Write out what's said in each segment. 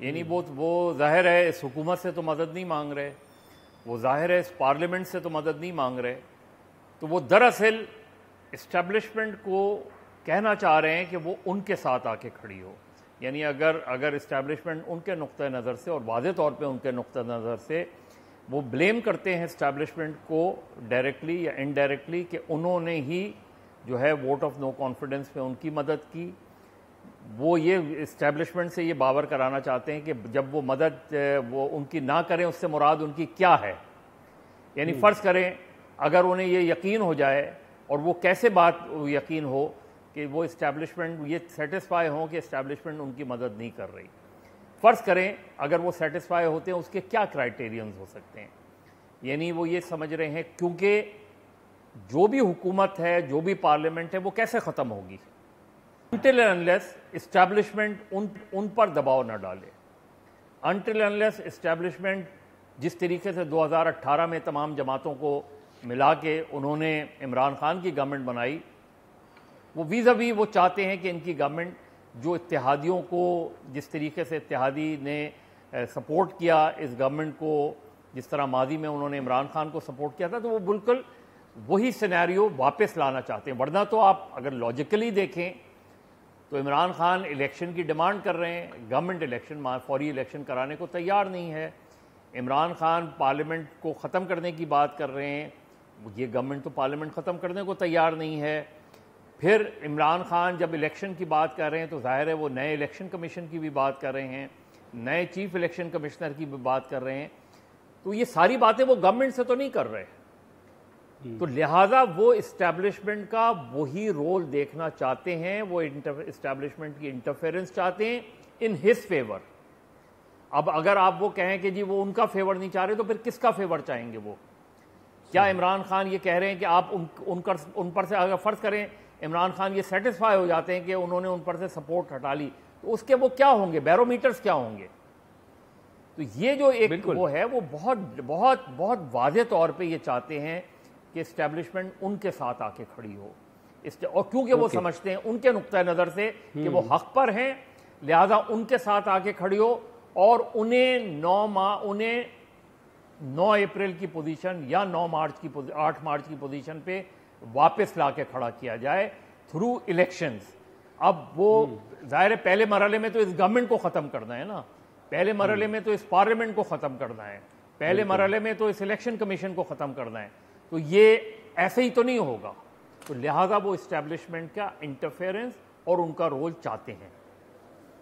یعنی وہ ظاہر ہے اس حکومت سے تو مدد نہیں مانگ رہے، وہ ظاہر ہے اس پارلیمنٹ سے تو مدد نہیں مانگ رہے، تو وہ دراصل اسٹیبلشمنٹ کو کہنا چاہ رہے ہیں کہ وہ ان کے ساتھ آ کے کھڑی ہو. یعنی اگر اسٹیبلشمنٹ ان کے نقطہ نظر سے، اور واضح طور پہ ان کے نقطہ نظر سے وہ بلیم کرتے ہیں اسٹیبلشمنٹ کو ڈائریکٹلی یا انڈائریکٹلی کہ انہوں نے ہی جو ہے ووٹ آف نو کانفیڈنس میں ان کی مدد کی، وہ یہ اسٹیبلشمنٹ سے یہ باور کرانا چاہتے ہیں کہ جب وہ مدد وہ ان کی نہ کریں اس سے مراد ان کی کیا ہے. یعنی فرض کریں اگر انہیں یہ یقین ہو جائے، اور وہ کیسے بات یقین ہو کہ وہ اسٹیبلشمنٹ یہ سیٹسفائی ہوں کہ اسٹیبلشمنٹ ان کی مدد نہیں کر رہی. فرض کریں اگر وہ سیٹسفائی ہوتے ہیں، اس کے کیا کرائٹیرینز ہو سکتے ہیں. یعنی وہ یہ سمجھ رہے ہیں کیونکہ جو بھی حکومت ہے، جو بھی پارلیمنٹ ہے، وہ کیسے ختم ہوگی until and unless اسٹیبلشمنٹ ان پر دباؤ نہ ڈالے. until and unless اسٹیبلشمنٹ جس طریقے سے 2018 میں تمام جماعتوں کو ملا کے انہوں نے عمران خان کی گورنمنٹ بنائی، وہ ویزاوی وہ چاہتے ہیں کہ ان کی گورنمنٹ جو اتحادیوں کو جس طریقے سے اتحادی نے سپورٹ کیا اس گورنمنٹ کو، جس طرح ماضی میں انہوں نے عمران خان کو سپورٹ کیا تھا، تو وہ بالکل وہی سینیریو واپس لانا چاہتے ہیں. ورنہ تو آپ اگر لاجیکلی دیکھیں تو عمران خان الیکشن کی ڈیمانڈ کر رہے ہیں، گورنمنٹ الیکشن فوری الیکشن کرانے کو تیار نہیں ہے. عمران خان پارلیمنٹ کو ختم کرنے کی بات کر رہے ہیں، یہ گورنمنٹ تو پارلیمنٹ ختم کرنے کو تیار نہیں ہے. پھر عمران خان جب الیکشن کی بات کر رہے ہیں تو ظاہر ہے وہ نئے الیکشن کمیشن کی بھی بات کر رہے ہیں، نئے چیف الیکشن کمشنر کی بھی بات کر رہے ہیں. تو یہ ساری باتیں وہ گورنمنٹ سے تو نہیں کر رہے، تو لہٰذا وہ اسٹیبلشمنٹ کا وہی رول دیکھنا چاہتے ہیں، وہ اسٹیبلشمنٹ کی انٹرفیئرنس چاہتے ہیں ان ہز فیور. اب اگر آپ وہ کہیں کہ جی وہ ان کا فیور نہیں چاہ رہے تو پھر کس کا فیور چاہیں گے وہ؟ کیا عمران خان یہ کہہ رہے ہیں کہ آپ ان پر سے اگر فرض کریں عمران خان یہ سیٹسفائی ہو جاتے ہیں کہ انہوں نے ان پر سے سپورٹ ہٹا لی، تو اس کے وہ کیا ہوں گے، بیرومیٹرز کیا ہوں گے؟ تو یہ جو ایک وہ ہے وہ بہت بہت بہت واضح طور پہ یہ چاہتے ہیں کہ اسٹیبلشمنٹ ان کے ساتھ آ کے کھڑی ہو، اور کیونکہ وہ سمجھتے ہیں ان کے نقطہ نظر سے کہ وہ حق پر ہیں، لہذا ان کے ساتھ آ کے کھڑی ہو، اور انہیں 9 اپریل کی پوزیشن یا 8 مارچ کی پوزیشن پہ واپس لا کے کھڑا کیا جائے تھرو الیکشنز. اب وہ ظاہر ہے پہلے مرحلے میں تو اس گورنمنٹ کو ختم کرنا ہے نا، پہلے مرحلے میں تو اس پارلیمنٹ کو ختم کرنا ہے، پہلے مرحلے میں تو اس الیکشن کمیشن کو ختم کرنا ہے. تو یہ ایسے ہی تو نہیں ہوگا، تو لہٰذا وہ اسٹیبلشمنٹ کا انٹرفیئرنس اور ان کا رول چاہتے ہیں.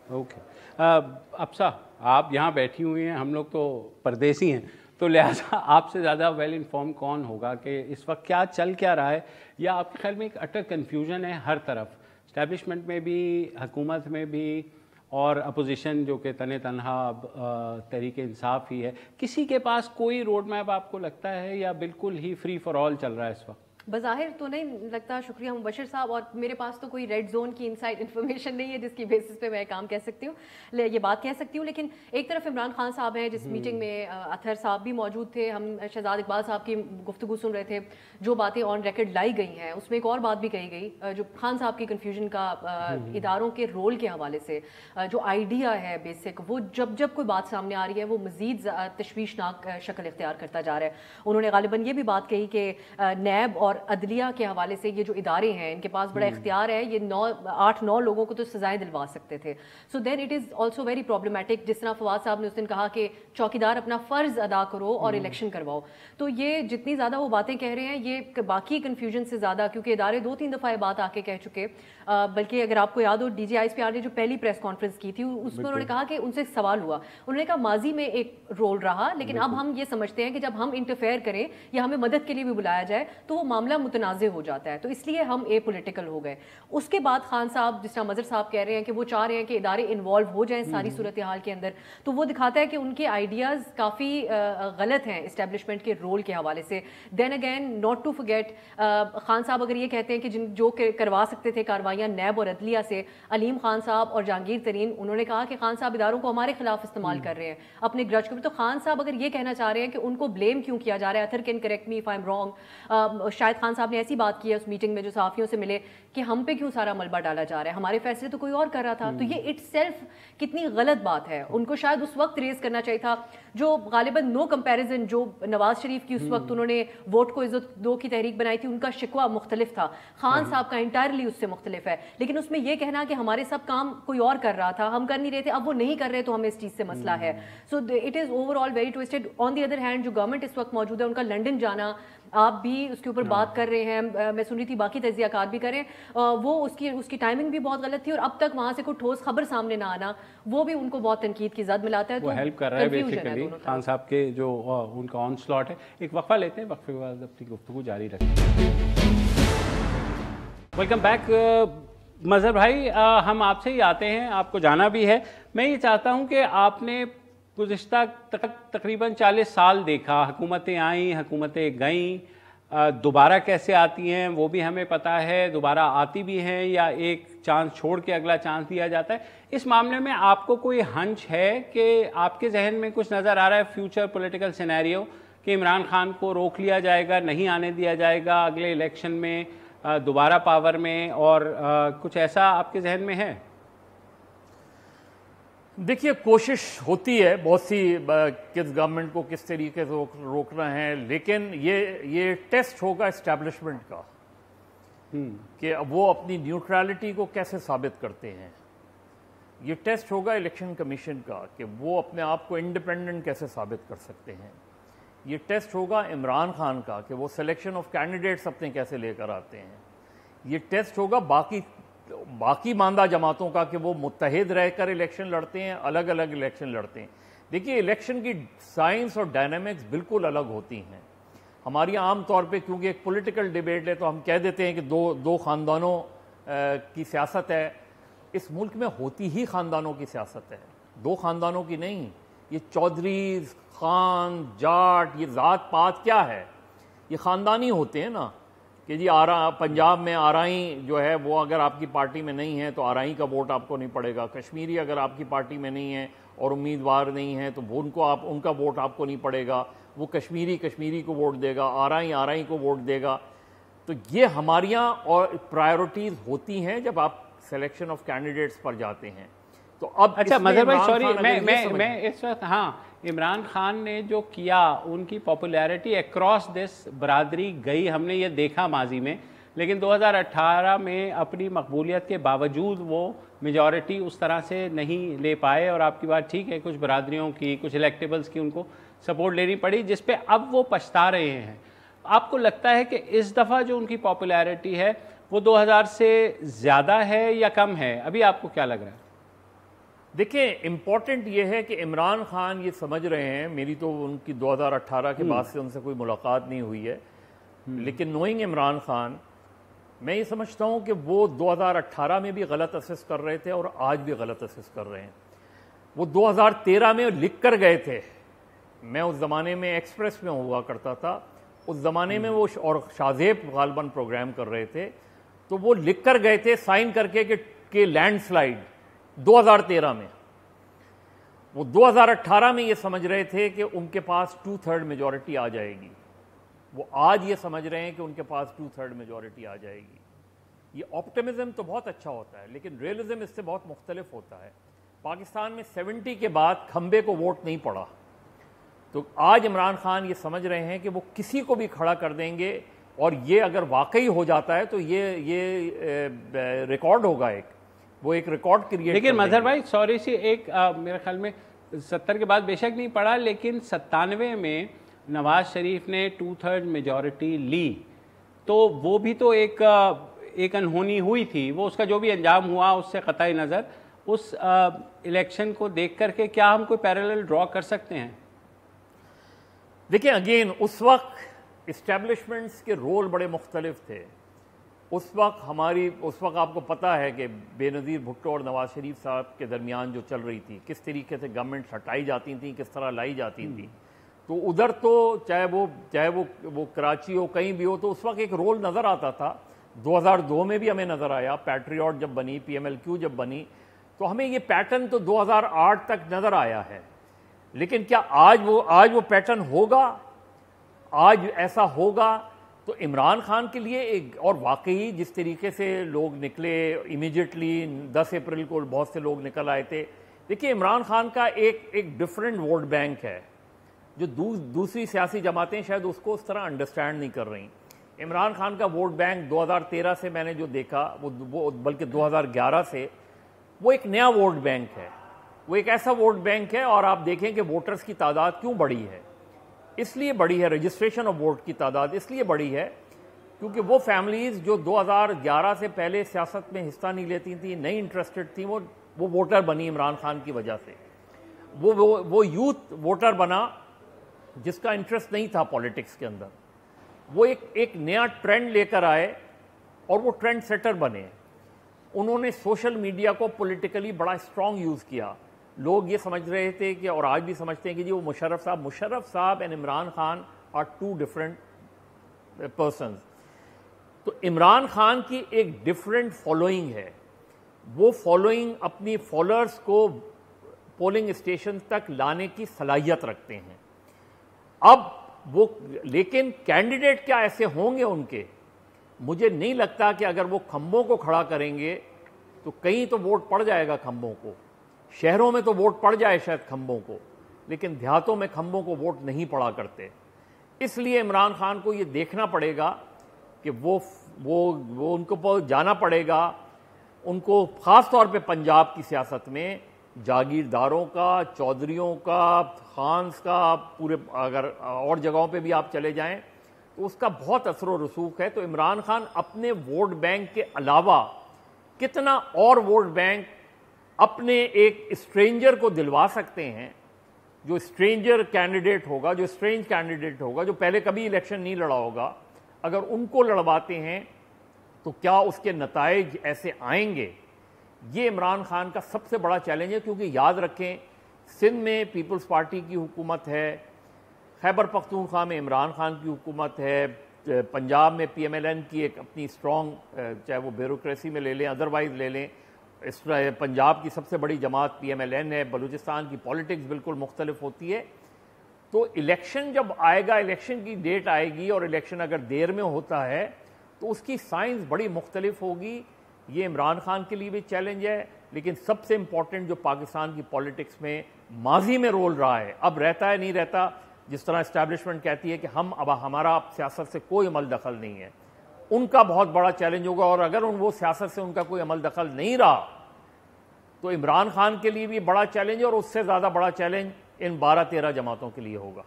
اوکے افسا، آپ یہاں بیٹھی ہوئی ہیں، ہم لوگ تو پردیسی ہیں، تو لہٰذا آپ سے زیادہ ویل انفارم کون ہوگا کہ اس وقت کیا چل کیا رہا ہے؟ یا آپ کے خیال میں ایک اٹر کنفیوژن ہے ہر طرف، اسٹیبلشمنٹ میں بھی، حکومت میں بھی، اور اپوزیشن جو کہ تنہا تحریک انصاف ہی ہے، کسی کے پاس کوئی روڈ میپ آپ کو لگتا ہے یا بالکل ہی فری فار آل چل رہا ہے اس وقت؟ بظاہر تو نہیں لگتا، شکریہ مبشر صاحب، اور میرے پاس تو کوئی ریڈ زون کی انسائڈ انفارمیشن نہیں ہے جس کی بیسس پہ میں کام کہہ سکتی ہوں، یہ بات کہہ سکتی ہوں. لیکن ایک طرف عمران خان صاحب ہیں جس میٹنگ میں اطہر صاحب بھی موجود تھے، ہم شہزاد اقبال صاحب کی گفتگو سن رہے تھے، جو باتیں آن ریکارڈ لائی گئی ہیں اس میں ایک اور بات بھی کہی گئی جو خان صاحب کی کنفیوژن کا اداروں کے رول کے حوالے سے جو آئیڈیا ہے بیسک، وہ جب کوئی بات سامنے آ رہی ہے وہ مزید تشویشناک شکل اختیار کرتا جا رہا ہے. انہوں نے غالباً یہ بھی بات کہی کہ نیب اور عدلیہ کے حوالے سے یہ جو ادارے ہیں ان کے پاس بڑا اختیار ہے، یہ 8-9 لوگوں کو تو سزائیں دلوا سکتے تھے. So then it is also very problematic. جس طرح فواد صاحب نے اس دن کہا کہ چوکیدار اپنا فرض ادا کرو اور الیکشن کرواؤ، تو یہ جتنی زیادہ وہ باتیں کہہ رہے ہیں یہ باقی کنفیوژن سے زیادہ، کیونکہ ادارے 2-3 دفعہ یہ بات آ کے کہہ چکے، بلکہ اگر آپ کو یاد ہو ڈی جی آئی پی آر نے جو پہلی پریس کانفرنس کی تھی اس میں انہوں نے کہا کہ ان سے سوال ہوا، انہوں نے کہا ماضی میں ایک رول رہا، لیکن اب ہم یہ سمجھتے ہیں کہ جب ہم انٹرفیئر کریں یا ہمیں مدد کے لیے بھی بلایا جائے تو وہ معاملہ متنازع ہو جاتا ہے، تو اس لیے ہم اے پولیٹیکل ہو گئے. اس کے بعد خان صاحب جس طرح مظہر صاحب کہہ رہے ہیں کہ وہ چاہ رہے ہیں کہ ادارے انوالو ہو جائیں ساری صورتحال کے اندر، تو وہ دکھاتا ہے کہ ان کے آئیڈیاز کافی غلط ہیں اسٹیبلشمنٹ کے رول کے حوالے سے. Then again not to forget, Khan صاحب اگر یہ کہتے ہیں کہ جو کروا سکتے تھے کاروائیاں نیب اور عدلیہ سے، علیم خان صاحب اور جہانگیر ترین، انہوں نے کہا کہ خان صاحب اداروں کو ہمارے خلاف استعمال کر رہے ہیں اپنے گرج کو. تو خان صاحب اگر یہ کہنا چاہ رہے ہیں کہ ان کو بلیم کیوں کیا جا رہا ہے، either can correct me if I am wrong, شاید شاہد خان صاحب نے ایسی بات کی ہے اس میٹنگ میں جو صحافیوں سے ملے کہ ہم پہ کیوں سارا ملبہ ڈالا جا رہا ہے, ہمارے فیصلے تو کوئی اور کر رہا تھا. تو یہ اٹ سیلف کتنی غلط بات ہے. ان کو شاید اس وقت ریز کرنا چاہیے تھا جو غالباً نو کمپیریزن جو نواز شریف کی اس وقت انہوں نے ووٹ کو عزت دو کی تحریک بنائی تھی, ان کا شکوہ مختلف تھا. خان صاحب کا انٹائرلی اس سے مختلف ہے. لیکن اس میں یہ کہنا کہ ہمارے سب کام کوئی اور کر رہا تھا, ہم کر نہیں رہے تھے, اب وہ نہیں کر رہے تو ہمیں اس چیز سے مسئلہ ہے. So it is overall very twisted. On the other hand جو گورنمنٹ اس وقت موجود ہے ان کا لنڈن جانا, آپ بھی اس کے اوپر بات کر رہے ہیں, میں سن رہی تھی باقی تجزیہ کار بھی کریں, وہ اس کی ٹائمنگ بھی بہت غلط تھی, اور اب تک وہاں سے کوئی ٹھوس خبر سامنے نہ آنا وہ بھی ان کو بہت تنقید کی زد ملاتا ہے. وہ ہیلپ کر رہا ہے بیسیکلی خان صاحب کے جو ان کا آن سلاٹ ہے. ایک وقفہ لیتے ہیں, وقفے کے بعد اپنی گفتگو جاری رکھیں. Welcome back. مظہر بھائی, ہم آپ سے ہی آتے ہیں, آپ کو جانا بھی ہے. میں یہ چاہتا ہوں کہ آپ نے گزشتہ تقریباً 40 سال دیکھا, حکومتیں آئیں, حکومتیں گئیں, دوبارہ کیسے آتی ہیں وہ بھی ہمیں پتہ ہے, دوبارہ آتی بھی ہیں یا ایک چانس چھوڑ کے اگلا چانس دیا جاتا ہے. اس معاملے میں آپ کو کوئی ہنچ ہے کہ آپ کے ذہن میں کچھ نظر آ رہا ہے فیوچر پولیٹیکل سینیریو کہ عمران خان کو روک لیا جائے گا, نہیں آنے دیا جائے گا اگلے الیکشن میں, دوبارہ پاور میں, اور کچھ ایسا آپ کے ذہن میں ہے؟ دیکھیے, کوشش ہوتی ہے بہت سی کس گورنمنٹ کو کس طریقے سے روکنا ہے, لیکن یہ ٹیسٹ ہوگا اسٹیبلشمنٹ کا کہ وہ اپنی نیوٹرلٹی کو کیسے ثابت کرتے ہیں. یہ ٹیسٹ ہوگا الیکشن کمیشن کا کہ وہ اپنے آپ کو انڈیپینڈنٹ کیسے ثابت کر سکتے ہیں. یہ ٹیسٹ ہوگا عمران خان کا کہ وہ سلیکشن آف کینڈیڈیٹس اپنے کیسے لے کر آتے ہیں. یہ ٹیسٹ ہوگا باقی ماندہ جماعتوں کا کہ وہ متحد رہ کر الیکشن لڑتے ہیں, الگ الگ الیکشن لڑتے ہیں. دیکھیے, الیکشن کی سائنس اور ڈائنامکس بالکل الگ ہوتی ہیں. ہماری عام طور پہ کیونکہ ایک پولیٹیکل ڈیبیٹ ہے تو ہم کہہ دیتے ہیں کہ دو خاندانوں کی سیاست ہے. اس ملک میں ہوتی ہی خاندانوں کی سیاست ہے, دو خاندانوں کی نہیں. یہ چودھری, خان, جاٹ, یہ ذات پات کیا ہے, یہ خاندانی ہوتے ہیں نا. کہ جی پنجاب میں آرائی جو ہے وہ اگر آپ کی پارٹی میں نہیں ہے تو آرائی کا ووٹ آپ کو نہیں پڑے گا. کشمیری اگر آپ کی پارٹی میں نہیں ہے اور امیدوار نہیں ہے تو ان کا ووٹ آپ کو نہیں پڑے گا. وہ کشمیری کو ووٹ دے گا, آرائی کو ووٹ دے گا. تو یہ ہماریاں اور پرائیورٹیز ہوتی ہیں جب آپ سلیکشن آف کینڈیڈیٹس پر جاتے ہیں. تو اب اچھا مظہر بھائی سوری, میں اس وقت, ہاں, عمران خان نے جو کیا, ان کی پاپولیرٹی اکراس دس برادری گئی, ہم نے یہ دیکھا ماضی میں. لیکن 2018 میں اپنی مقبولیت کے باوجود وہ میجورٹی اس طرح سے نہیں لے پائے, اور آپ کی بات ٹھیک ہے, کچھ برادریوں کی, کچھ الیکٹیبلز کی ان کو سپورٹ لینی پڑی, جس پہ اب وہ پچھتا رہے ہیں. آپ کو لگتا ہے کہ اس دفعہ جو ان کی پاپولیرٹی ہے وہ 2000 سے زیادہ ہے یا کم ہے؟ ابھی آپ کو کیا لگ رہا ہے؟ دیکھیں, امپورٹنٹ یہ ہے کہ عمران خان یہ سمجھ رہے ہیں, میری تو ان کی 2018 کے بعد سے ان سے کوئی ملاقات نہیں ہوئی ہے, لیکن نوئنگ عمران خان, میں یہ سمجھتا ہوں کہ وہ 2018 میں بھی غلط اسیس کر رہے تھے اور آج بھی غلط اسیس کر رہے ہیں. وہ 2013 میں لکھ کر گئے تھے, میں اس زمانے میں ایکسپریس میں ہوا کرتا تھا, اس زمانے میں وہ اور شاہزیب غالباً پروگرام کر رہے تھے, تو وہ لکھ کر گئے تھے سائن کر کے کہ لینڈ سلائیڈ 2013 میں. وہ 2018 میں یہ سمجھ رہے تھے کہ ان کے پاس 2/3 میجورٹی آ جائے گی. وہ آج یہ سمجھ رہے ہیں کہ ان کے پاس 2/3 میجورٹی آ جائے گی. یہ آپٹیمزم تو بہت اچھا ہوتا ہے, لیکن ریئلزم اس سے بہت مختلف ہوتا ہے. پاکستان میں 70 کے بعد کھمبے کو ووٹ نہیں پڑا, تو آج عمران خان یہ سمجھ رہے ہیں کہ وہ کسی کو بھی کھڑا کر دیں گے, اور یہ اگر واقعی ہو جاتا ہے تو یہ ریکارڈ ہوگا, وہ ایک ریکارڈ کریٹ. لیکن مظہر بھائی سوری سی, ایک میرے خیال میں 70 کے بعد بے شک نہیں پڑا, لیکن 97 میں نواز شریف نے 2/3 میجورٹی لی, تو وہ بھی تو ایک انہونی ہوئی تھی. وہ اس کا جو بھی انجام ہوا اس سے قطعی نظر, اس الیکشن کو دیکھ کر کے کیا ہم کوئی پیرالل ڈرا کر سکتے ہیں؟ دیکھیں, اگین اس وقت اسٹیبلشمنٹس کے رول بڑے مختلف تھے. اس وقت آپ کو پتہ ہے کہ بے نظیر بھٹو اور نواز شریف صاحب کے درمیان جو چل رہی تھی, کس طریقے سے گورنمنٹ ہٹائی جاتی تھیں, کس طرح لائی جاتی تھیں. تو ادھر تو چاہے وہ کراچی ہو, کہیں بھی ہو, تو اس وقت ایک رول نظر آتا تھا. 2002 میں بھی ہمیں نظر آیا, پیٹریوٹ جب بنی, PMLQ جب بنی, تو ہمیں یہ پیٹرن تو 2008 تک نظر آیا ہے. لیکن کیا آج وہ پیٹرن ہوگا؟ آج ایسا ہوگا تو عمران خان کے لیے ایک اور واقعی جس طریقے سے لوگ نکلے امیجیٹلی 10 اپریل کو بہت سے لوگ نکل آئے تھے. دیکھیے عمران خان کا ایک ڈفرینٹ ووٹ بینک ہے جو دوسری سیاسی جماعتیں شاید اس کو اس طرح انڈرسٹینڈ نہیں کر رہی. عمران خان کا ووٹ بینک 2013 سے میں نے جو دیکھا وہ بلکہ 2011 سے وہ ایک نیا ووٹ بینک ہے. وہ ایک ایسا ووٹ بینک ہے اور آپ دیکھیں کہ ووٹرز کی تعداد کیوں بڑھی ہے. اس لیے بڑی ہے رجسٹریشن آف ووٹ کی تعداد اس لیے بڑی ہے کیونکہ وہ فیملیز جو 2011 سے پہلے سیاست میں حصہ نہیں لیتی تھیں, نہیں انٹرسٹڈ تھیں, وہ ووٹر بنی عمران خان کی وجہ سے. وہ یوتھ ووٹر بنا جس کا انٹرسٹ نہیں تھا پولیٹکس کے اندر. وہ ایک نیا ٹرینڈ لے کر آئے اور وہ ٹرینڈ سیٹر بنے. انہوں نے سوشل میڈیا کو پولیٹیکلی بڑا اسٹرانگ یوز کیا. لوگ یہ سمجھ رہے تھے کہ اور آج بھی سمجھتے ہیں کہ جی وہ مشرف صاحب and Imran Khan are two different persons. تو عمران خان کی ایک ڈفرینٹ فالوئنگ ہے. وہ فالوئنگ اپنی فالوورز کو پولنگ اسٹیشن تک لانے کی صلاحیت رکھتے ہیں. اب وہ لیکن کینڈیڈیٹ کیا ایسے ہوں گے ان کے, مجھے نہیں لگتا کہ اگر وہ کھمبوں کو کھڑا کریں گے تو کہیں تو ووٹ پڑ جائے گا کھمبوں کو. شہروں میں تو ووٹ پڑ جائے شاید کھمبوں کو, لیکن دیہاتوں میں کھمبوں کو ووٹ نہیں پڑا کرتے. اس لیے عمران خان کو یہ دیکھنا پڑے گا کہ وہ ان کو جانا پڑے گا. ان کو خاص طور پہ پنجاب کی سیاست میں جاگیرداروں کا, چودھریوں کا, خانز کا, پورے اگر اور جگہوں پہ بھی آپ چلے جائیں تو اس کا بہت اثر و رسوخ ہے. تو عمران خان اپنے ووٹ بینک کے علاوہ کتنا اور ووٹ بینک اپنے ایک اسٹرینجر کو دلوا سکتے ہیں. جو اسٹرینجر کینڈیڈیٹ ہوگا, جو اسٹرینج کینڈیڈیٹ ہوگا, جو پہلے کبھی الیکشن نہیں لڑا ہوگا, اگر ان کو لڑواتے ہیں تو کیا اس کے نتائج ایسے آئیں گے. یہ عمران خان کا سب سے بڑا چیلنج ہے. کیونکہ یاد رکھیں سندھ میں پیپلز پارٹی کی حکومت ہے, خیبر پختونخوا میں عمران خان کی حکومت ہے, پنجاب میں پی ایم ایل این کی ایک اپنی اسٹرانگ, چاہے وہ بیوروکریسی میں لے لیں ادروائز لے لیں, پنجاب کی سب سے بڑی جماعت پی ایم ایل این ہے. بلوچستان کی پالیٹکس بالکل مختلف ہوتی ہے. تو الیکشن جب آئے گا, الیکشن کی ڈیٹ آئے گی اور الیکشن اگر دیر میں ہوتا ہے تو اس کی سائنس بڑی مختلف ہوگی. یہ عمران خان کے لیے بھی چیلنج ہے. لیکن سب سے امپورٹنٹ جو پاکستان کی پالیٹکس میں ماضی میں رول رہا ہے, اب رہتا ہے نہیں رہتا, جس طرح اسٹیبلشمنٹ کہتی ہے کہ ہمارا سیاست سے کوئی عمل دخل نہیں ہے, ان کا بہت بڑا چیلنج ہوگا. اور اگر وہ سیاست سے ان کا کوئی عمل دخل نہیں رہا تو عمران خان کے لیے بھی بڑا چیلنج, اور اس سے زیادہ بڑا چیلنج ان 12-13 جماعتوں کے لیے ہوگا.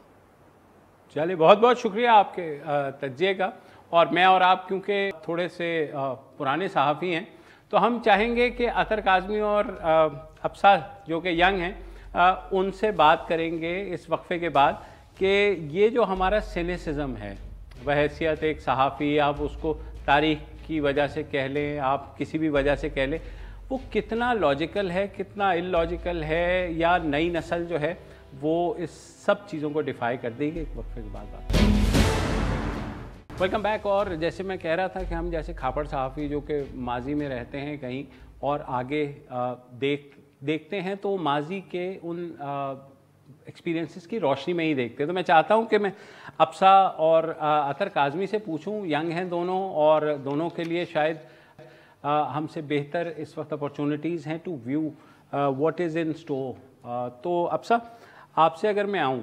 چلیے بہت بہت شکریہ آپ کے تجزیے کا. اور میں اور آپ کیونکہ تھوڑے سے پرانے صحافی ہیں تو ہم چاہیں گے کہ اطہر کاظمی اور افسا جو کہ ینگ ہیں ان سے بات کریں گے اس وقفے کے بعد کہ یہ جو ہمارا سینیسزم ہے بحیثیت ایک صحافی, آپ اس کو تاریخ کی وجہ سے کہہ لیں, آپ کسی بھی وجہ سے کہہ لیں, وہ کتنا لاجیکل ہے, کتنا ان لاجیکل ہے, یا نئی نسل جو ہے وہ اس سب چیزوں کو ڈیفائی کر دے گی. ایک وقفے کے بعد ویلکم بیک. اور جیسے میں کہہ رہا تھا کہ ہم جیسے کھاپڑ صحافی جو کہ ماضی میں رہتے ہیں کہیں اور آگے دیکھتے ہیں تو ماضی کے ان ایکسپیرینسز کی روشنی میں ہی دیکھتے ہیں. تو میں چاہتا ہوں کہ میں افسا اور اطہر کاظمی سے پوچھوں, ینگ ہیں دونوں اور دونوں کے لیے شاید ہم سے بہتر اس وقت اپارچونیٹیز ہیں to view what is in store. تو افسا آپ سے اگر میں آؤں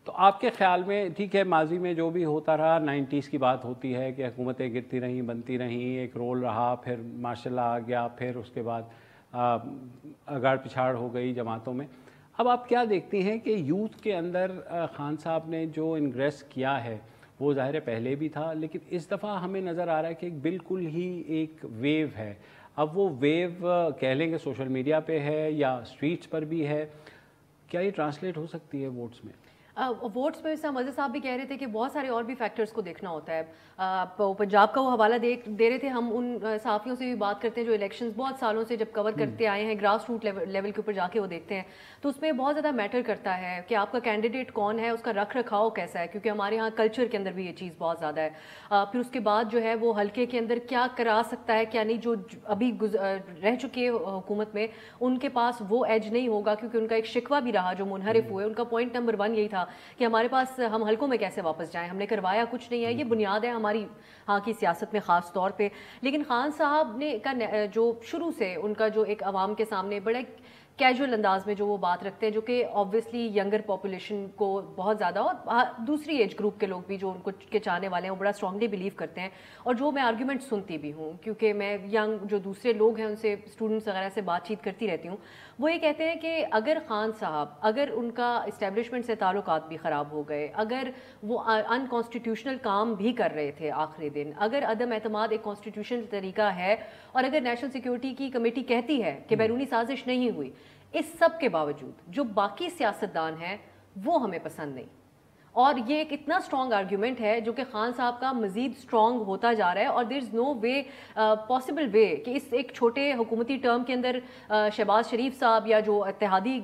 تو آپ کے خیال میں, ٹھیک ہے ماضی میں جو بھی ہوتا رہا 90s کی بات ہوتی ہے کہ حکومتیں گرتی رہیں, بنتی رہیں, ایک رول رہا, پھر ماشاء اللہ آ گیا, پھر اس کے بعد اگاڑ پچھاڑ ہو گئی جماعتوں میں. اب آپ کیا دیکھتی ہیں کہ یوتھ کے اندر خان صاحب نے جو انگریس کیا ہے وہ ظاہر پہلے بھی تھا, لیکن اس دفعہ ہمیں نظر آ رہا ہے کہ بالکل ہی ایک ویو ہے. اب وہ ویو کہہ لیں گے سوشل میڈیا پہ ہے یا اسٹریٹس پر بھی ہے, کیا یہ ٹرانسلیٹ ہو سکتی ہے ووٹس میں؟ ووٹس میں مزہ صاحب بھی کہہ رہے تھے کہ بہت سارے اور بھی فیکٹرز کو دیکھنا ہوتا ہے. پنجاب کا وہ حوالہ دے رہے تھے, ہم ان صحافیوں سے بھی بات کرتے ہیں جو الیکشنز بہت سالوں سے جب کور کرتے آئے ہیں, گراس روٹ لیول کے اوپر جا کے وہ دیکھتے ہیں, تو اس میں بہت زیادہ میٹر کرتا ہے کہ آپ کا کینڈیڈیٹ کون ہے, اس کا رکھ رکھاؤ کیسا ہے, کیونکہ ہمارے یہاں کلچر کے اندر بھی یہ چیز بہت زیادہ ہے. پھر اس کے بعد جو ہے وہ حلقے کے اندر کیا کرا سکتا ہے کیا نہیں, جو ابھی رہ چکے حکومت میں ان کے پاس وہ ایج نہیں ہوگا, کیونکہ ان کا ایک شکوہ بھی رہا جو منحرف ہوئے. ان کا پوائنٹ نمبر 1 یہی تھا تھا کہ ہمارے پاس ہم حلقوں میں کیسے واپس جائیں, ہم نے کروایا کچھ نہیں ہے. یہ بنیاد ہے ہماری ہاں کی سیاست میں خاص طور پہ. لیکن خان صاحب نے جو شروع سے ان کا جو ایک عوام کے سامنے بڑے کیجول انداز میں جو وہ بات رکھتے ہیں, جو کہ آبویسلی ینگر پاپولیشن کو بہت زیادہ اور دوسری ایج گروپ کے لوگ بھی جو ان کو کے چاہنے والے ہیں وہ بڑا اسٹرانگلی بلیو کرتے ہیں, اور جو میں آرگیومنٹ سنتی بھی ہوں کیونکہ میں ینگ جو دوسرے لوگ ہیں ان سے اسٹوڈنٹس وغیرہ سے بات چیت کرتی رہتی ہوں, وہ یہ کہتے ہیں کہ اگر خان صاحب اگر ان کا اسٹیبلشمنٹ سے تعلقات بھی خراب ہو گئے, اگر وہ ان کانسٹیٹیوشنل کام بھی کر رہے تھے آخری دن, اگر عدم اعتماد ایک کانسٹیٹیوشنل طریقہ ہے, اور اگر نیشنل سیکیورٹی کی کمیٹی کہتی ہے کہ بیرونی سازش نہیں ہوئی, اس سب کے باوجود جو باقی سیاستدان ہیں وہ ہمیں پسند نہیں. اور یہ ایک اتنا اسٹرانگ آرگیومنٹ ہے جو کہ خان صاحب کا مزید اسٹرانگ ہوتا جا رہا ہے, اور دیر از نو وے پاسبل وے کہ اس ایک چھوٹے حکومتی ٹرم کے اندر شہباز شریف صاحب یا جو اتحادی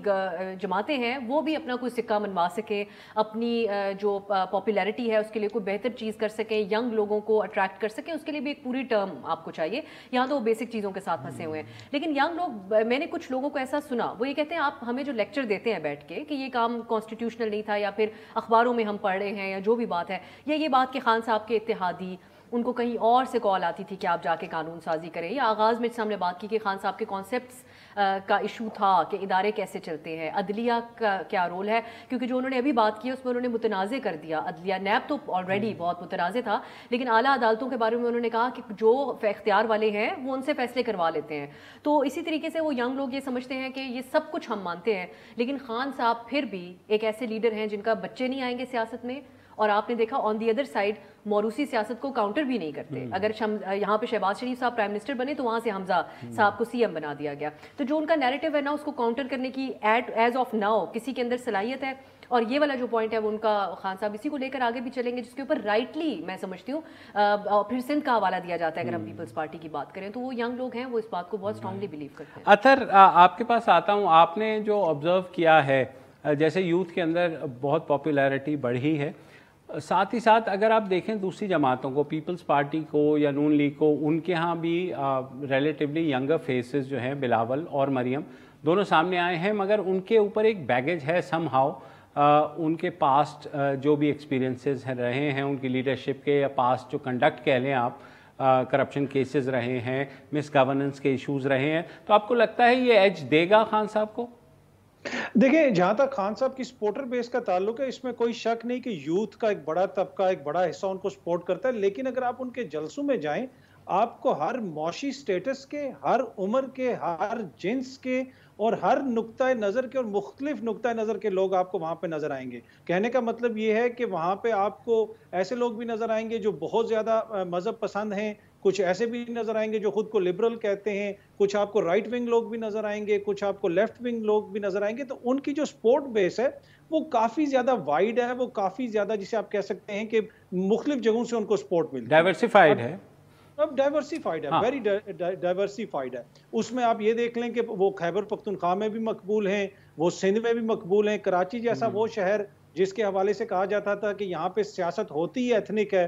جماعتیں ہیں وہ بھی اپنا کوئی سکہ منوا سکیں, اپنی جو پاپولیرٹی ہے اس کے لیے کوئی بہتر چیز کر سکیں, ینگ لوگوں کو اٹریکٹ کر سکیں, اس کے لیے بھی ایک پوری ٹرم آپ کو چاہیے. یہاں تو وہ بیسک چیزوں کے ساتھ پھنسے ہوئے ہیں. لیکن ینگ لوگ, میں نے کچھ لوگوں کو ایسا سنا, وہ یہ کہتے ہیں آپ ہمیں جو لیکچر دیتے ہیں بیٹھ کے کہ یہ کام کانسٹیٹیوشنل نہیں تھا, یا پھر اخباروں میں ہم پڑھ رہے ہیں, یا جو بھی بات ہے, یا یہ بات کہ خان صاحب کے اتحادی ان کو کہیں اور سے کال آتی تھی کہ آپ جا کے قانون سازی کریں, یا آغاز میں ہم نے بات کی کہ خان صاحب کے کانسیپٹس کا ایشو تھا کہ ادارے کیسے چلتے ہیں, عدلیہ کا کیا رول ہے, کیونکہ جو انہوں نے ابھی بات کی اس میں انہوں نے متنازع کر دیا عدلیہ. نیب تو آلریڈی بہت متنازع تھا, لیکن اعلیٰ عدالتوں کے بارے میں انہوں نے کہا کہ جو اختیار والے ہیں وہ ان سے فیصلے کروا لیتے ہیں. تو اسی طریقے سے وہ ینگ لوگ یہ سمجھتے ہیں کہ یہ سب کچھ ہم مانتے ہیں, لیکن خان صاحب پھر بھی ایک ایسے لیڈر ہیں جن کا بچے نہیں آئیں گے سیاست میں, اور آپ نے دیکھا آن دی ادر سائڈ موروثی سیاست کو کاؤنٹر بھی نہیں کرتے. اگر یہاں پہ شہباز شریف صاحب پرائم منسٹر بنے تو وہاں سے حمزہ صاحب کو سی ایم بنا دیا گیا. تو جو ان کا نیریٹو ہے نا, اس کو کاؤنٹر کرنے کی ایز آف ناؤ کسی کے اندر صلاحیت ہے. اور یہ والا جو پوائنٹ ہے وہ ان کا خان صاحب اسی کو لے کر آگے بھی چلیں گے, جس کے اوپر رائٹلی میں سمجھتی ہوں پھر سندھ کا حوالہ دیا جاتا ہے. اگر ہم پیپلز پارٹی کی بات کریں تو وہ ینگ لوگ ہیں, وہ اس بات کو بہت اسٹرانگلی بلیو کرتے ہیں. اطہر, آپ کے پاس آتا ہوں. آپ نے جو آبزرو کیا ہے جیسے یوتھ کے اندر بہت پاپولیرٹی بڑھی ہے, ساتھ ہی ساتھ اگر آپ دیکھیں دوسری جماعتوں کو, پیپلز پارٹی کو یا نون لیگ کو, ان کے ہاں بھی ریلیٹیولی ینگر فیسز جو ہیں, بلاول اور مریم دونوں سامنے آئے ہیں, مگر ان کے اوپر ایک بیگیج ہے سم ہاؤ. ان کے پاسٹ جو بھی ایکسپیرینسز رہے ہیں ان کی لیڈرشپ کے, یا پاسٹ جو کنڈکٹ کہہ لیں آپ, کرپشن کیسز رہے ہیں, مس گورننس کے ایشوز رہے ہیں, تو آپ کو لگتا ہے یہ ایج دے گا خان صاحب کو؟ دیکھیں, جہاں تک خان صاحب کی سپورٹر بیس کا تعلق ہے, اس میں کوئی شک نہیں کہ یوتھ کا ایک بڑا طبقہ, ایک بڑا حصہ ان کو سپورٹ کرتا ہے. لیکن اگر آپ ان کے جلسوں میں جائیں, آپ کو ہر معاشی سٹیٹس کے, ہر عمر کے, ہر جنس کے اور ہر نقطۂ نظر کے اور مختلف نقطۂ نظر کے لوگ آپ کو وہاں پہ نظر آئیں گے. کہنے کا مطلب یہ ہے کہ وہاں پہ آپ کو ایسے لوگ بھی نظر آئیں گے جو بہت زیادہ مذہب پسند ہیں, کچھ ایسے بھی نظر آئیں گے جو خود کو لبرل کہتے ہیں, کچھ آپ کو رائٹ ونگ لوگ بھی نظر آئیں گے, کچھ آپ کو لیفٹ ونگ لوگ بھی نظر آئیں گے. تو ان کی جو سپورٹ بیس ہے وہ کافی زیادہ وائڈ ہے, وہ کافی زیادہ جسے آپ کہہ سکتے ہیں کہ مختلف جگہوں سے ان کو سپورٹ ملتی ہے. ڈائیورسیفائیڈ ہے, اب ڈائیورسیفائیڈ ہے, ویری ڈائیورسیفائیڈ ہے. اس میں آپ یہ دیکھ لیں کہ وہ خیبر پختونخوا میں بھی مقبول ہیں, وہ سندھ میں بھی مقبول ہیں. کراچی جیسا وہ شہر جس کے حوالے سے کہا جاتا تھا کہ یہاں پہ سیاست ہوتی ہے ایتھنک ہے,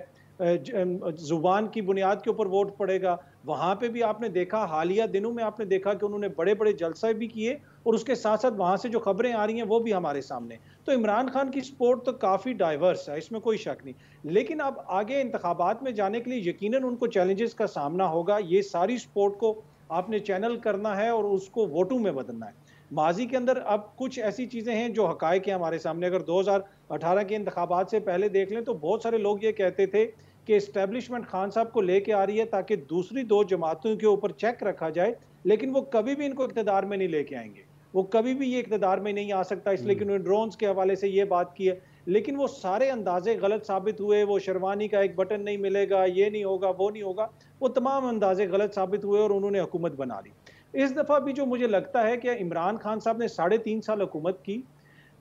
زبان کی بنیاد کے اوپر ووٹ پڑے گا, وہاں پہ بھی آپ نے دیکھا حالیہ دنوں میں آپ نے دیکھا کہ انہوں نے بڑے بڑے جلسے بھی کیے, اور اس کے ساتھ ساتھ وہاں سے جو خبریں آ رہی ہیں وہ بھی ہمارے سامنے. تو عمران خان کی سپورٹ تو کافی ڈائیورس ہے, اس میں کوئی شک نہیں. لیکن اب آگے انتخابات میں جانے کے لیے یقیناً ان کو چیلنجز کا سامنا ہوگا. یہ ساری سپورٹ کو آپ نے چینل کرنا ہے اور اس کو ووٹوں میں بدلنا ہے. ماضی کے اندر اب کچھ ایسی چیزیں ہیں جو حقائق ہیں ہمارے سامنے. اگر 2018 کے انتخابات سے پہلے دیکھ لیں تو بہت سارے لوگ یہ کہتے تھے کہ اسٹیبلشمنٹ خان صاحب کو لے کے آ رہی ہے تاکہ دوسری دو جماعتوں کے اوپر چیک رکھا جائے, لیکن وہ کبھی بھی ان کو اقتدار میں نہیں لے کے آئیں گے, وہ کبھی بھی یہ اقتدار میں نہیں آ سکتا. اس لیے کہ انہوں نے ڈرونز کے حوالے سے یہ بات کی ہے, لیکن وہ سارے اندازے غلط ثابت ہوئے. وہ شیروانی کا ایک بٹن نہیں ملے گا, یہ نہیں ہوگا, وہ نہیں ہوگا, وہ تمام اندازے غلط ثابت ہوئے اور انہوں نے حکومت بنا لی. اس دفعہ بھی جو مجھے لگتا ہے کہ عمران خان صاحب نے 3.5 سال حکومت کی,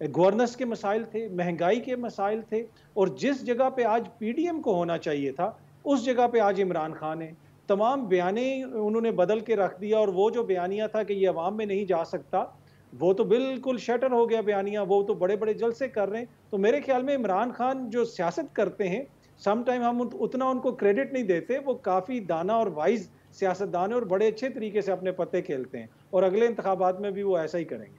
گورننس کے مسائل تھے, مہنگائی کے مسائل تھے, اور جس جگہ پہ آج پی ڈی ایم کو ہونا چاہیے تھا اس جگہ پہ آج عمران خان ہے. تمام بیانے انہوں نے بدل کے رکھ دیا, اور وہ جو بیانیہ تھا کہ یہ عوام میں نہیں جا سکتا, وہ تو بالکل شٹر ہو گیا بیانیہ, وہ تو بڑے بڑے جلسے کر رہے ہیں. تو میرے خیال میں عمران خان جو سیاست کرتے ہیں, سم ٹائم ہم اتنا ان کو کریڈٹ نہیں دیتے, وہ کافی دانا اور وائز سیاستدان اور بڑے اچھے طریقے سے اپنے پتے کھیلتے ہیں, اور اگلے انتخابات میں بھی وہ ایسا ہی کریں گے.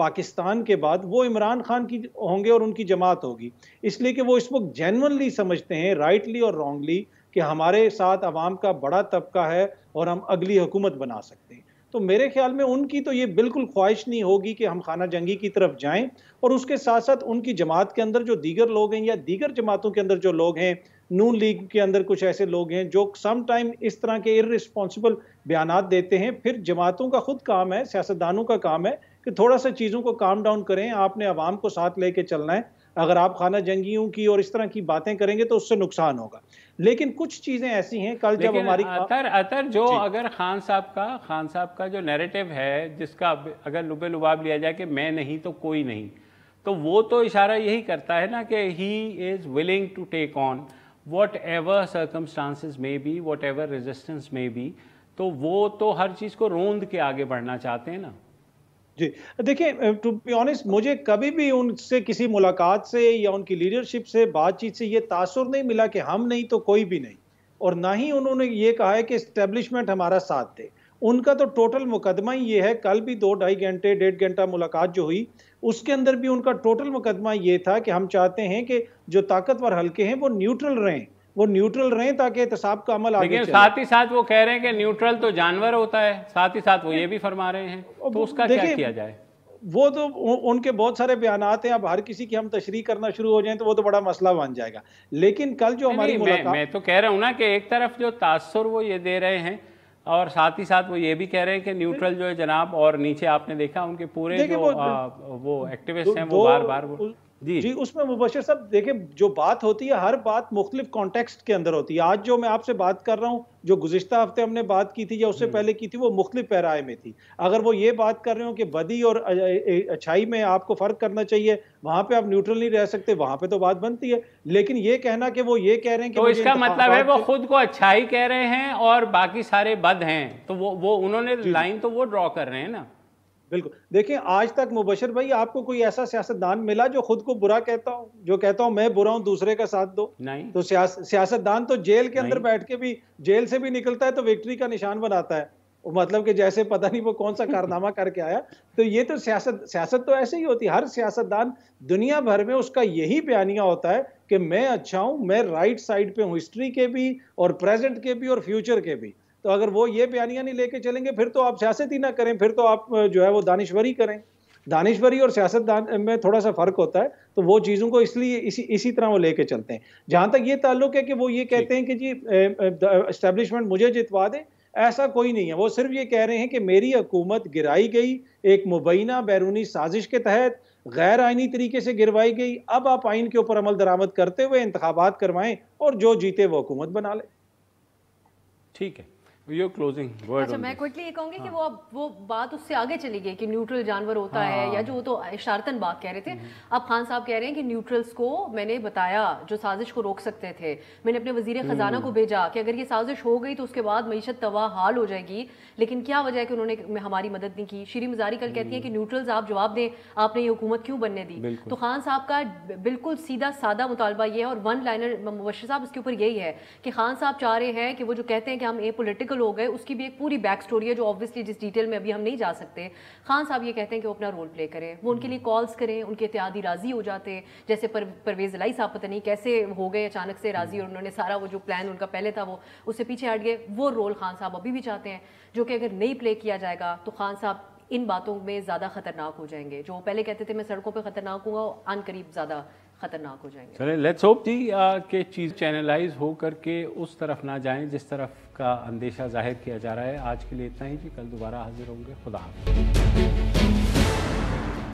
پاکستان کے بعد وہ عمران خان کی ہوں گے اور ان کی جماعت ہوگی، اس لیے کہ وہ اس وقت جینونلی سمجھتے ہیں رائٹلی اور رانگلی کہ ہمارے ساتھ عوام کا بڑا طبقہ ہے اور ہم اگلی حکومت بنا سکتے ہیں۔ تو میرے خیال میں ان کی تو یہ بالکل خواہش نہیں ہوگی کہ ہم خانہ جنگی کی طرف جائیں، اور اس کے ساتھ ساتھ ان کی جماعت کے اندر جو دیگر لوگ ہیں یا دیگر جماعتوں کے اندر جو لوگ ہیں، نون لیگ کے اندر کچھ ایسے لوگ ہیں جو سم ٹائم اس طرح کے ارریسپانسبل بیانات دیتے ہیں، پھر جماعتوں کا خود کام ہے، سیاستدانوں کا کام ہے کہ تھوڑا سا چیزوں کو کام ڈاؤن کریں، آپ نے عوام کو ساتھ لے کے چلنا ہے۔ اگر آپ خانہ جنگیوں کی اور اس طرح کی باتیں کریں گے تو اس سے نقصان ہوگا۔ لیکن کچھ چیزیں ایسی ہیں کل جب ہماری اطہر جو اگر خان صاحب کا جو نیریٹو ہے جس کا اگر لبے لباب لیا جائے کہ میں نہیں تو کوئی نہیں، تو وہ تو اشارہ یہی کرتا ہے نا کہ he is willing to take on whatever circumstances میں بی، واٹ ایور ریزسٹنس میں بی، تو وہ تو ہر چیز کو روند کے آگے بڑھنا چاہتے ہیں نا۔ جی دیکھیں، ٹو بی آنیسٹ مجھے کبھی بھی ان سے کسی ملاقات سے یا ان کی لیڈرشپ سے بات چیت سے یہ تاثر نہیں ملا کہ ہم نہیں تو کوئی بھی نہیں، اور نہ ہی انہوں نے یہ کہا ہے کہ اسٹیبلشمنٹ ہمارا ساتھ دے۔ ان کا تو ٹوٹل مقدمہ ہی یہ ہے، کل بھی 2-2.5 گھنٹے 1.5 گھنٹہ ملاقات جو ہوئی اس کے اندر بھی ان کا ٹوٹل مقدمہ یہ تھا کہ ہم چاہتے ہیں کہ جو طاقتور حلقے ہیں وہ نیوٹرل رہیں تاکہ احتساب کا عمل آگے چلے۔ لیکن ساتھ ہی ساتھ وہ کہہ رہے ہیں کہ نیوٹرل تو جانور ہوتا ہے، ساتھ ہی ساتھ وہ یہ بھی فرما رہے ہیں، تو اس کا کیا کیا جائے؟ وہ تو ان کے بہت سارے بیانات ہیں، اب ہر کسی کی ہم تشریح کرنا شروع ہو جائیں تو وہ تو بڑا مسئلہ بن جائے گا۔ لیکن کل جو ہماری ملاقات، میں تو کہہ رہا ہوں نا کہ ایک طرف جو تاثر وہ یہ دے رہے ہیں اور ساتھ ہی ساتھ وہ یہ بھی کہہ رہے ہیں کہ نیوٹرل جو ہے جناب، اور نیچے آپ نے دیکھا ان کے پورے جو وہ ایکٹیوسٹ ہیں وہ بار بار جی اس میں مبشر صاحب دیکھیں، جو بات ہوتی ہے ہر بات مختلف کانٹیکسٹ کے اندر ہوتی ہے۔ آج جو میں آپ سے بات کر رہا ہوں، جو گزشتہ ہفتے ہم نے بات کی تھی یا اس سے پہلے کی تھی، وہ مختلف پیرائے میں تھی۔ اگر وہ یہ بات کر رہے ہوں کہ بدی اور اچھائی میں آپ کو فرق کرنا چاہیے، وہاں پہ آپ نیوٹرل نہیں رہ سکتے، وہاں پہ تو بات بنتی ہے۔ لیکن یہ کہنا کہ وہ یہ کہہ رہے ہیں کہ تو اس کا مطلب ہے وہ خود کو اچھائی کہہ رہے ہیں اور باقی سارے بد ہیں، تو وہ انہوں نے لائن تو وہ ڈرا کر رہے ہیں نا۔ بالکل، دیکھیں آج تک مبشر بھائی آپ کو کوئی ایسا سیاستدان ملا جو خود کو برا کہتا ہوں، جو کہتا ہوں میں برا ہوں دوسرے کا ساتھ دو؟ نہیں۔ تو سیاستدان تو جیل کے اندر بیٹھ کے بھی جیل سے بھی نکلتا ہے تو وکٹری کا نشان بناتا ہے، مطلب کہ جیسے پتہ نہیں وہ کون سا کارنامہ کر کے آیا۔ تو یہ تو سیاست تو ایسے ہی ہوتی ہے۔ ہر سیاستدان دنیا بھر میں اس کا یہی بیانیہ ہوتا ہے کہ میں اچھا ہوں، میں رائٹ سائڈ پہ ہوں، ہسٹری کے بھی اور پریزنٹ کے بھی اور فیوچر کے بھی۔ تو اگر وہ یہ بیانیہ نہیں لے کے چلیں گے پھر تو آپ سیاست ہی نہ کریں، پھر تو آپ جو ہے وہ دانشوری کریں۔ دانشوری اور سیاست میں تھوڑا سا فرق ہوتا ہے، تو وہ چیزوں کو اس لیے اسی طرح وہ لے کے چلتے ہیں۔ جہاں تک یہ تعلق ہے کہ وہ یہ کہتے ہیں کہ جی اسٹیبلشمنٹ مجھے جتوا دے، ایسا کوئی نہیں ہے۔ وہ صرف یہ کہہ رہے ہیں کہ میری حکومت گرائی گئی ایک مبینہ بیرونی سازش کے تحت، غیر آئینی طریقے سے گروائی گئی، اب آپ آئین کے اوپر عمل درآمد کرتے ہوئے انتخابات کروائیں اور جو جیتے وہ حکومت بنا لے۔ ٹھیک ہے، اچھا میں کوئکلی یہ کہوں گی کہ وہ بات اس سے آگے چلی گئی کہ نیوٹرل جانور ہوتا ہے، یا جو وہ تو اشارتاً بات کہہ رہے تھے۔ اب خان صاحب کہہ رہے ہیں کہ نیوٹرلز کو میں نے بتایا جو سازش کو روک سکتے تھے، میں نے اپنے وزیر خزانہ کو بھیجا کہ اگر یہ سازش ہو گئی تو اس کے بعد معیشت تباہ حال ہو جائے گی، لیکن کیا وجہ ہے کہ انہوں نے ہماری مدد نہیں کی۔ شیریں مزاری کل کہتی ہیں کہ نیوٹرلز آپ جواب دیں، آپ نے یہ حکومت کیوں بننے دی؟ تو خان صاحب کا بالکل سیدھا سادہ مطالبہ یہ ہے، اور ون لائنر مبشر صاحب اس کے اوپر یہی ہے کہ خان صاحب چاہ رہے ہیں کہ وہ جو کہتے ہیں کہ ہم اے پولیٹیکل ہو گئے، اس کی بھی ایک پوری بیک سٹوری ہے جو obviously جس ڈیٹیل میں ابھی ہم نہیں جا سکتے۔ خان صاحب یہ کہتے ہیں کہ وہ اپنا رول پلے کریں، وہ ان کے لیے کالز کریں، ان کے اتحادی راضی ہو جاتے، جیسے پرویز الہی صاحب پتہ نہیں کیسے ہو گئے اچانک سے راضی، اور انہوں نے سارا وہ جو پلان ان کا پہلے تھا وہ اس سے پیچھے ہٹ گئے۔ وہ رول خان صاحب ابھی بھی چاہتے ہیں، جو کہ اگر نہیں پلے کیا جائے گا تو خان صاحب ان باتوں میں زیادہ خطرناک ہو جائیں گے۔ جو پہلے کہتے تھے میں سڑکوں پہ خطرناک ہوں گا، عن قریب زیادہ خطرناک ہو جائیں گے۔ چلیں لیٹس ہوپ جی کہ چیز چینلائز ہو کر کے اس طرف نہ جائیں جس طرف کا اندیشہ ظاہر کیا جا رہا ہے۔ آج کے لیے اتنا ہی جی، کل دوبارہ حاضر ہوں گے۔ خدا حافظ۔